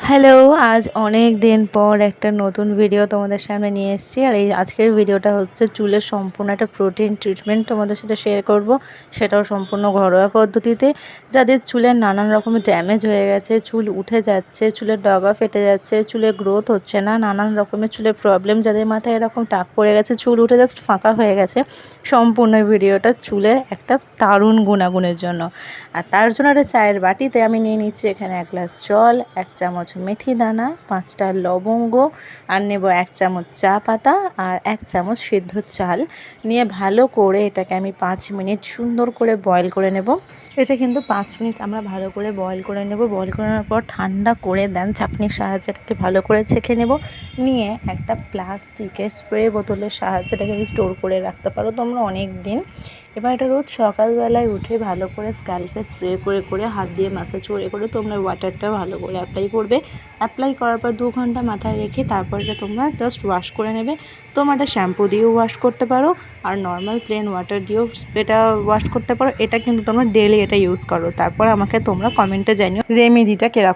Hello, আজ অনেক দিন পর একটা নতুন ভিডিও তোমাদের সামনে নিয়ে এসেছি। আর এই আজকের ভিডিওটা হচ্ছে চুলের সম্পূর্ণ একটা প্রোটিন ট্রিটমেন্ট তোমাদের সাথে শেয়ার করব। সেটাও সম্পূর্ণ ঘরোয়া পদ্ধতিতে। যাদের চুলের নানান রকমের ড্যামেজ হয়ে গেছে, চুল উঠে যাচ্ছে, চুলের ডগা ফেটে যাচ্ছে, চুলের গ্রোথ হচ্ছে না, নানান রকমের চুলের প্রবলেম, যাদের মাথায় এরকম টাক পড়ে গেছে, চুল উঠে জাস্ট ফাঁকা হয়ে গেছে, সম্পূর্ণ ভিডিওটা চুলের একটা দারুণ গুণাগুণের জন্য। আর তার জন্য একটা চায়ের বাটিতে আমি নিয়ে নিচ্ছি এখানে 1 গ্লাস জল, 1 চামচ মেথি দানা, 5টা লবঙ্গ, আর নেব 1 চামচ চা পাতা আর 1 চামচ সিদ্ধ চাল নিয়ে ভালো করে এটাকে আমি 5 মিনিট সুন্দর করে বয়েল করে নেব। এটা কিন্তু 5 মিনিট আমরা ভালো করে বয়েল করে নেব। বয়েল করার পর ঠান্ডা করে দেন চাটনির সাহায্যে এটাকে ভালো করে ছেঁকে নেব। নিয়ে একটা প্লাস্টিকের স্প্রে বোতলের সাহায্যে এটাকে স্টোর করে রাখতে পারো তোমরা অনেক দিন। এবার এটা রোজ সকালবেলায় উঠে ভালো করে স্ক্যাল্পে স্প্রে করে করে হাত দিয়ে ম্যাসাজ করে করে তোমরা ওয়াটারটা ভালো করে অ্যাপ্লাই করবে। অ্যাপ্লাই করার পর 2 ঘন্টা মাথায় রেখে তারপর এটা তোমরা জাস্ট ওয়াশ করে নেবে। তোমরা এটা শ্যাম্পু দিয়েও ওয়াশ করতে পারো আর নর্মাল প্লেন ওয়াটার দিয়েও এটা ওয়াশ করতে পারো। এটা কিন্তু তোমরা ডেলি এটা ইউজ করো। তারপর আমাকে তোমরা কমেন্টে জানিও রেমেডিটা কিরকম।